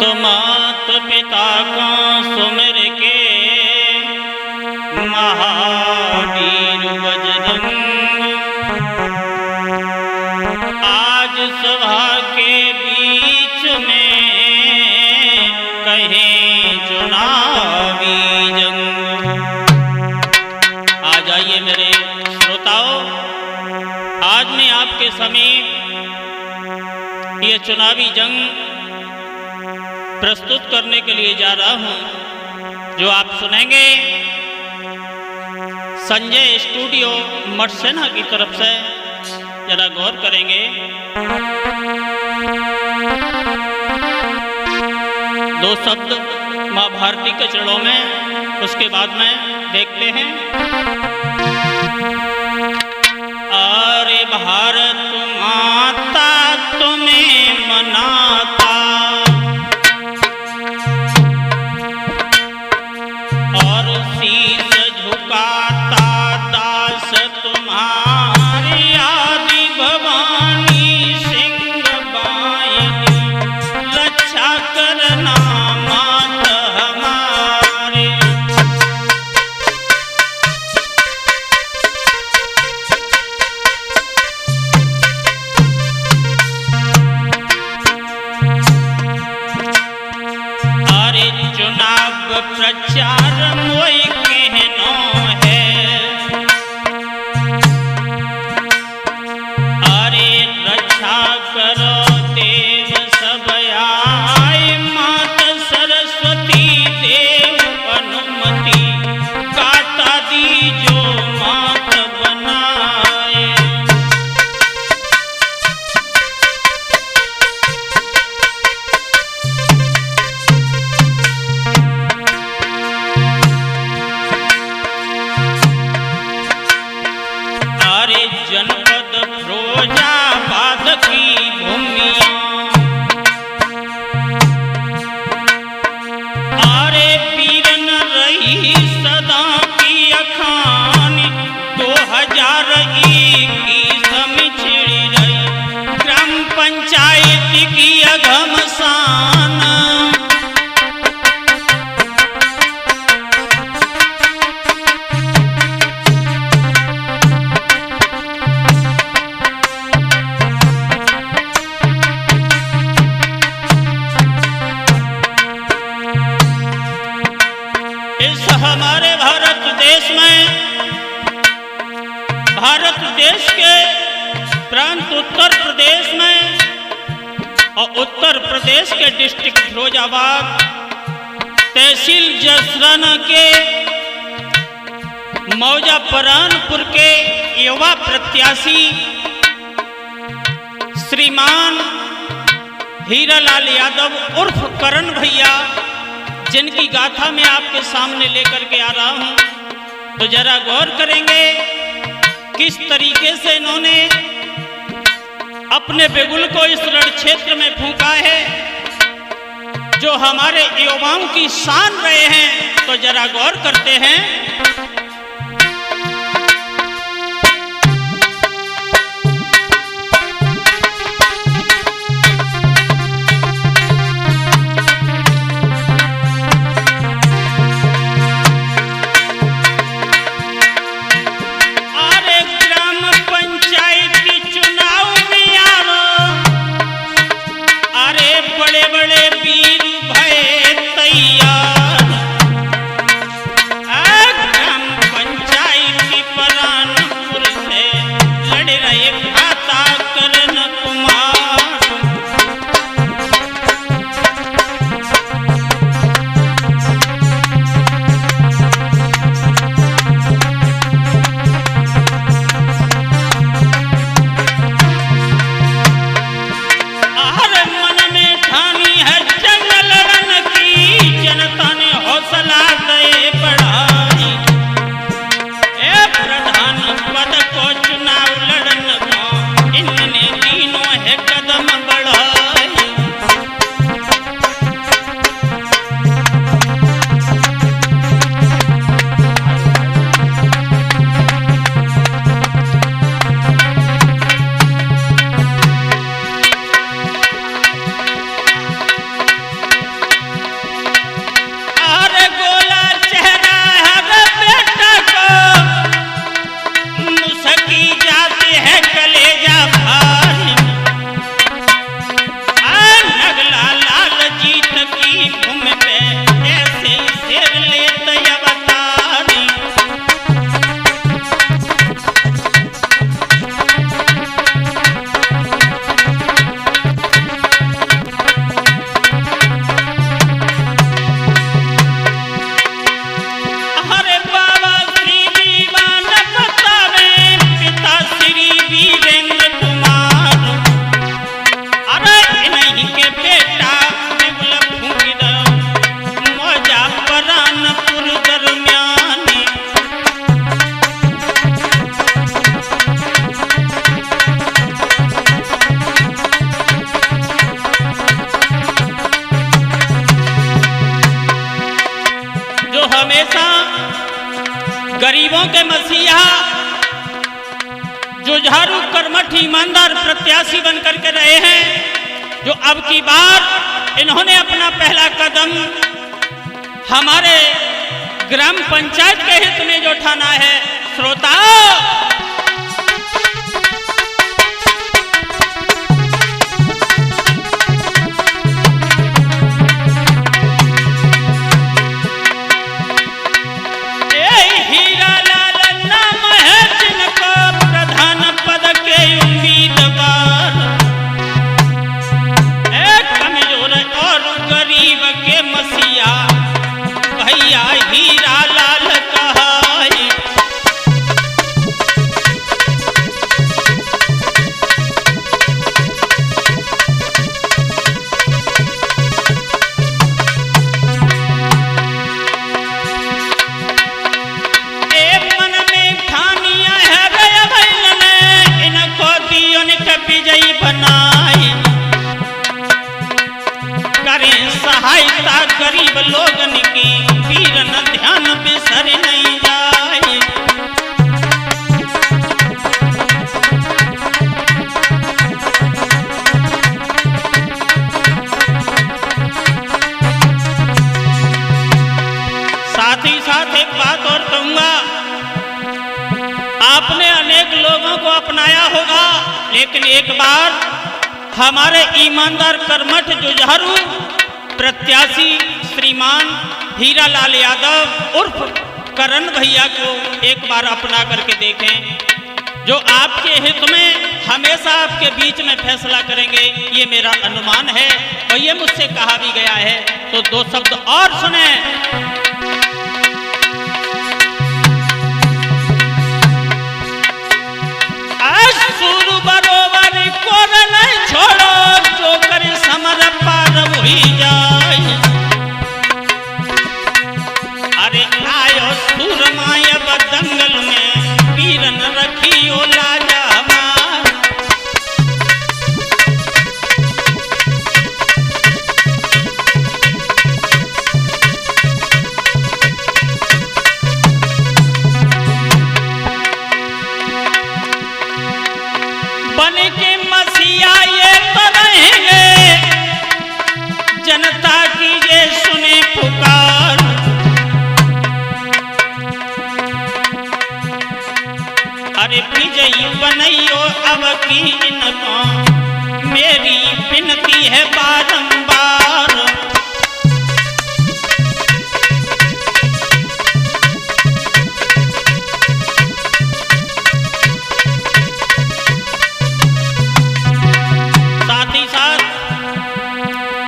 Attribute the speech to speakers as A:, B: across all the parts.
A: तो मात पिता को सुमिर के महावीर बजरंग, आज सभा के बीच में कहीं चुनावी जंग। आ जाइए मेरे श्रोताओं, आज मैं आपके समीप ये चुनावी जंग प्रस्तुत करने के लिए जा रहा हूं, जो आप सुनेंगे संजय स्टूडियो मठसेना की तरफ से। जरा गौर करेंगे। दो शब्द मां भारती के चरणों में, उसके बाद में देखते हैं। अरे भारत माता तुम्हें मनाता, और शीश झुकाता दास तुम्हारी, आदि भवानी सिंह बायनी, रक्षा करना मात हमारे। अरे चुनाव प्रचार मोई कहनो है, अरे रक्षा करो देव सब आए, मात सरस्वती देव अनुमति, गाता दीजो मात बनाए। अरे जनपद फिरोजाबाद की भूमियां, अरे वीरन रही सदा की अखानी, 2021 में छिड़ी रही ग्राम पंचायत की अघमसान। इस हमारे भारत देश में, भारत देश के प्रांत उत्तर प्रदेश में, और उत्तर प्रदेश के डिस्ट्रिक्ट फिरोजाबाद, तहसील जसराना के मौजा परानपुर के युवा प्रत्याशी श्रीमान हीरालाल यादव उर्फ करण भैया, जिनकी गाथा मैं आपके सामने लेकर के आ रहा हूं, तो जरा गौर करेंगे किस तरीके से इन्होंने अपने बिगुल को इस रण क्षेत्र में फूंका है, जो हमारे युवाओं की शान रहे हैं। तो जरा गौर करते हैं। वीर भय तैयार, जाए है कलेजा भारी। नगला लाल जीत की घूम पे ऐसे शेर लेते अवतारी। अरे बाबा श्री दीवान बतावे पिता श्री वीरेंद्र कुमार। अरे इन्हीं के बेटा बिगुल फूंकिद मौजा परानपुर दरमियानी। जो हमेशा गरीबों के मसीहा, जुझारू कर्मठ ईमानदार प्रत्याशी बनकर के रहे हैं, जो अब की बार इन्होंने अपना पहला कदम हमारे ग्राम पंचायत के हित में जो उठाना है। श्रोताओ, हीरा लाल नाम है जिनको प्रधान पद के उम्मीदवार। कमजोर और गरीब के मसीहा भैया हीरा लाल कहाई। मन में ठानिया है रे भैल ने इनको दियों के विजयी बनाई। करें सहायता गरीब लोगन की, वीरन ध्यान बिसर नहीं जाए। साथ ही साथ एक बात और कहूंगा, आपने अनेक लोगों को अपनाया होगा, लेकिन एक बार हमारे ईमानदार कर्मठ जुझारू प्रत्याशी श्रीमान हीरा लाल यादव उर्फ करण भैया को एक बार अपना करके देखें, जो आपके हित में हमेशा आपके बीच में फैसला करेंगे, ये मेरा अनुमान है और ये मुझसे कहा भी गया है। तो दो शब्द और सुने। शुरू बरोबर को नहीं छोड़ो, जो कर समर पार वही जाए। अरे आयो सूरमाया दंगल में वीरन रखियो लाजा मार। बन के मसीहा ये तो रहेंगे, जनता की ये सुने पुकार। अरे विजयी बनइयो अब की इनको, मेरी विनती है बारंबार। साथ ही साथ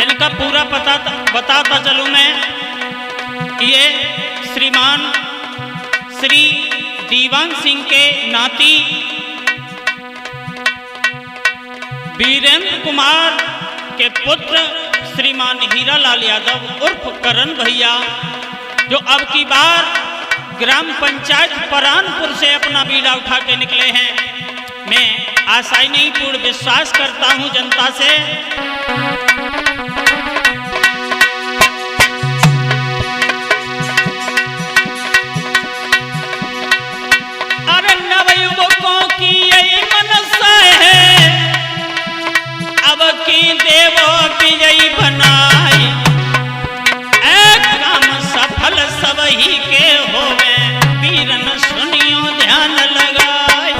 A: इनका पूरा पता बताता चलूं मैं कि ये श्रीमान श्री दीवान सिंह के नाती वीरेंद्र कुमार के पुत्र श्रीमान हीरा लाल यादव उर्फ करण भैया, जो अब की बार ग्राम पंचायत परानपुर से अपना बीड़ा उठा के निकले हैं। मैं आशा नहीं पूर्ण विश्वास करता हूं जनता से। अरे नवयुवकों की यही मनसा है, अब की देवो विजयी बनाए। एक काम सफल सब ही के होवे, वीरन सुनियो ध्यान लगाए।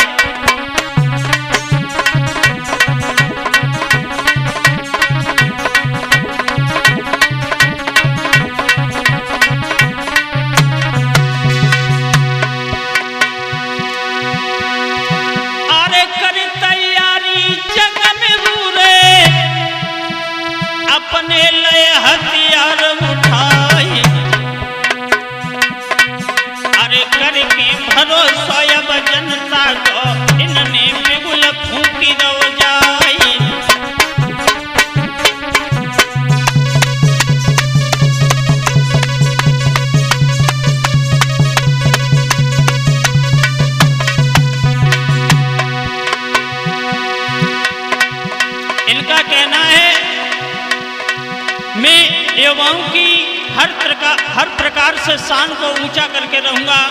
A: मैं युवाओं की हर प्रकार से शान को ऊंचा करके रहूंगा।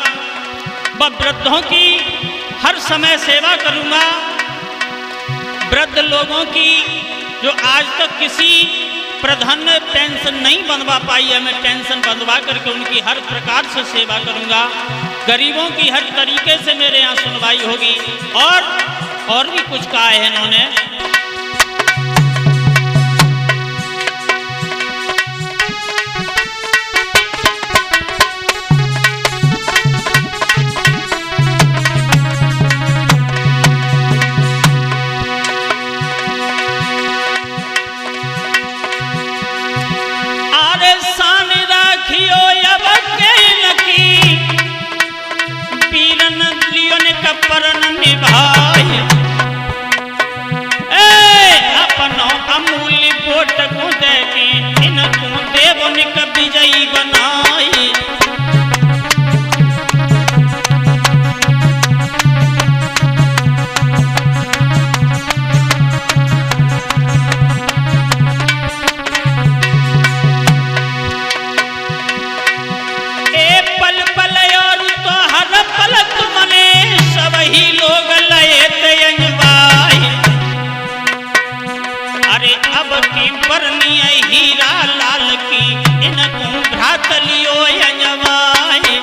A: व वृद्धों की हर समय सेवा करूंगा। वृद्ध लोगों की जो आज तक किसी प्रधान ने पेंशन नहीं बनवा पाई है, मैं पेंशन बनवा करके उनकी हर प्रकार से सेवा करूंगा। गरीबों की हर तरीके से मेरे यहाँ सुनवाई होगी। और भी कुछ कहा है इन्होंने। परन निभाए अपनो अमूल्य वोट को दे इनको देव निक विजयी बनाए। पल पल और तो हर पल तुमने वही लोग लयते अंजवाए। अरे अब की परनी हीरा लाल की इनको भ्रात लियो अंजवाए।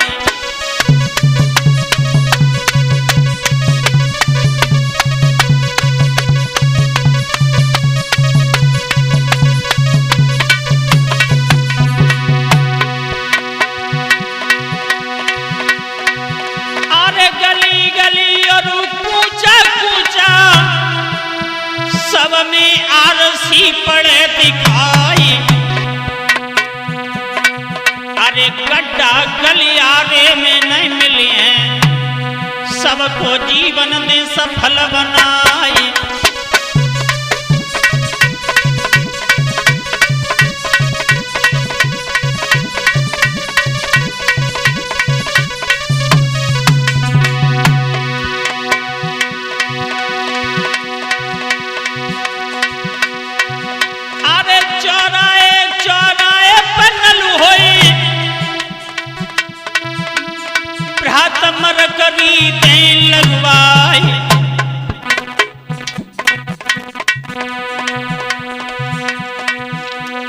A: सब में आरसी पड़े दिखाई। अरे गड्ढा गलियारे में नहीं मिले हैं, सबको जीवन में सफल बनाए। मर करी दें लगवाए।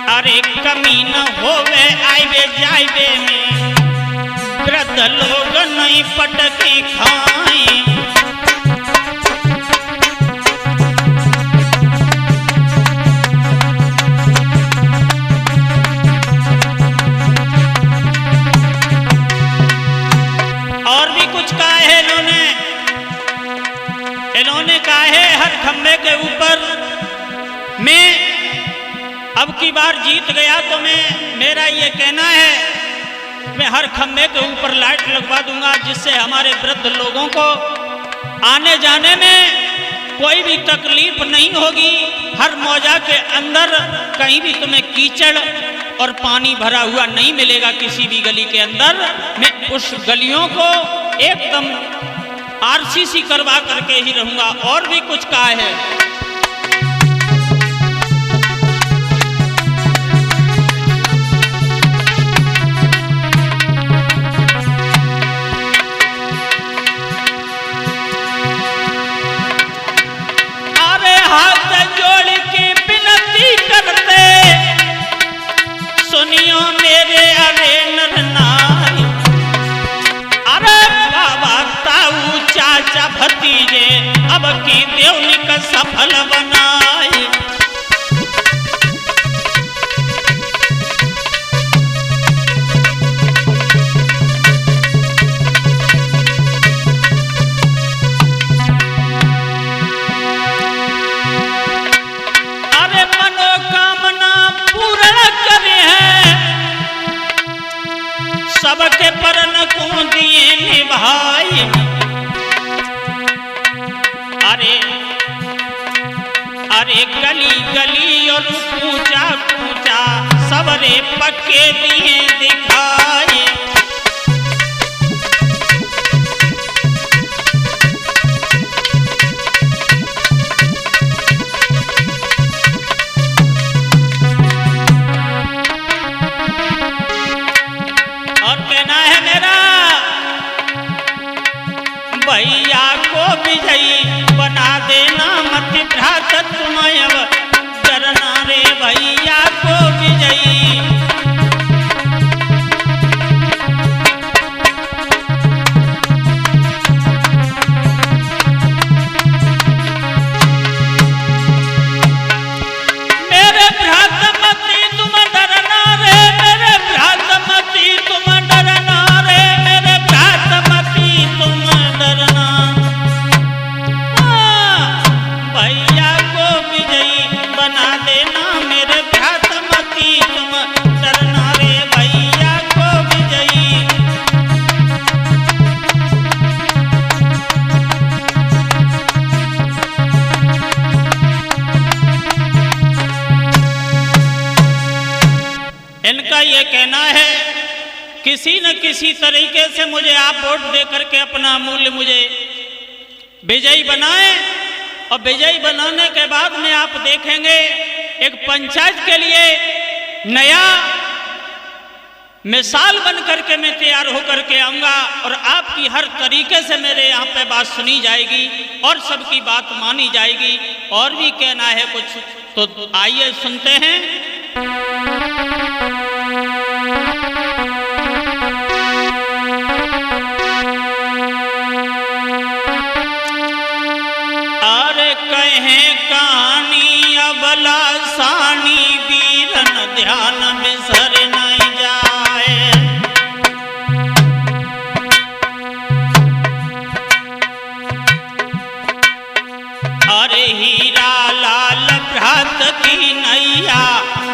A: अरे कमी न होवे आइबे जाइबे में, वृद्ध लोग नहीं पटके खाए। इन्होंने कहा है हर खंबे के ऊपर मैं अब की बार जीत गया तो मेरा ये कहना है मैं हर खंबे के ऊपर लाइट लगवा दूंगा, जिससे हमारे वृद्ध लोगों को आने जाने में कोई भी तकलीफ नहीं होगी। हर मौजा के अंदर कहीं भी तुम्हें कीचड़ और पानी भरा हुआ नहीं मिलेगा। किसी भी गली के अंदर मैं उस गलियों को एकदम आरसीसी करवा करके ही रहूंगा। और भी कुछ कहा है। अरे हाथ जोड़ के विनती करते सुनियो मेरे अरे नरनारी। अरे बाबा ताऊ चाचा भतीजे अब की देवनी का सफल बनाए। अरे मनोकामना पूर्ण करे हैं, सबके परन को दिए निभाए। अरे गली गली और पूजा पूजा सबरे पक्के दिए दिखाए। किसी न किसी तरीके से मुझे आप वोट दे करके अपना अमूल्य मुझे विजयी बनाएं। और विजयी बनाने के बाद में आप देखेंगे एक पंचायत के लिए नया मिसाल बन करके मैं तैयार होकर के आऊँगा और आपकी हर तरीके से मेरे यहाँ पे बात सुनी जाएगी और सबकी बात मानी जाएगी। और भी कहना है कुछ, तो आइए सुनते हैं। अरे कहें कहानी अबला सानी वीरन ध्यान बिसर नहीं जाए। अरे हीरा लाल भ्रात की नैया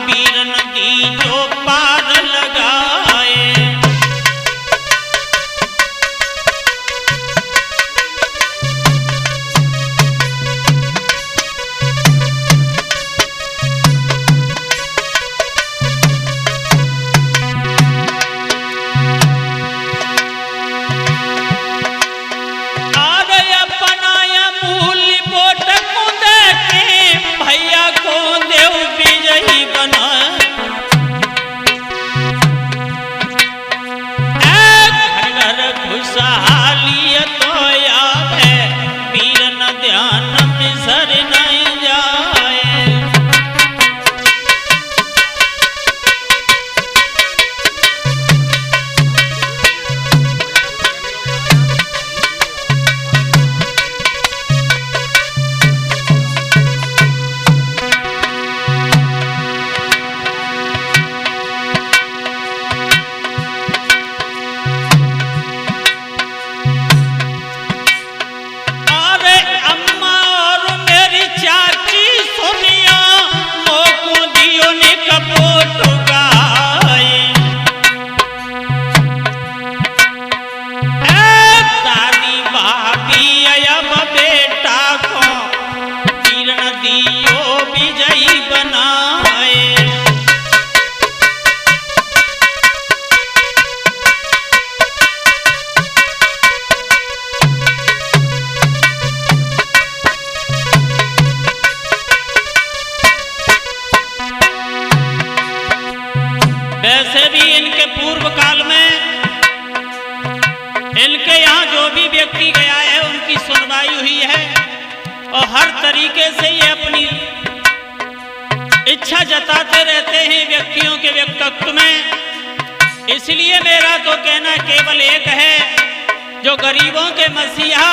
A: वीर नदी जो पार लगाए। वैसे भी इनके पूर्व काल में इनके यहाँ जो भी व्यक्ति गया है उनकी सुनवाई हुई है और हर तरीके से ये अपनी इच्छा जताते रहते हैं व्यक्तियों के व्यक्तित्व में। इसलिए मेरा तो कहना केवल एक है, जो गरीबों के मसीहा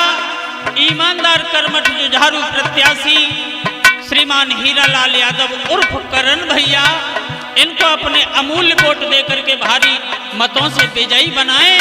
A: ईमानदार कर्मठ जुझारू प्रत्याशी श्रीमान हीरालाल यादव उर्फ करण भैया, इनको अपने अमूल्य वोट देकर के भारी मतों से विजयी बनाएं।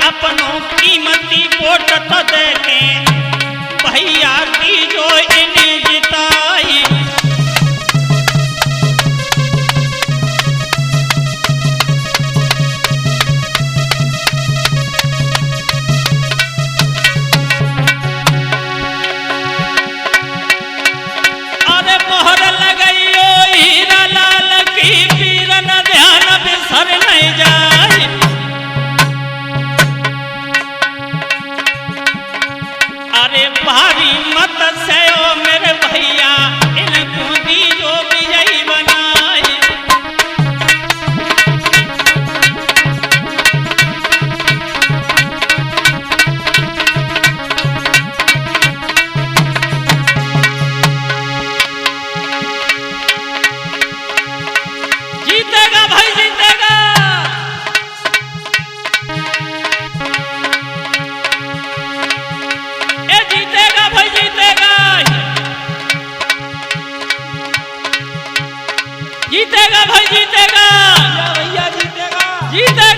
A: अपनों कीमती वोट जीतेगा भाई जीतेगा। ये जीतेगा भाई जीतेगा। जीतेगा भाई जीतेगा।
B: भैया जीतेगा।
A: जीतेगा।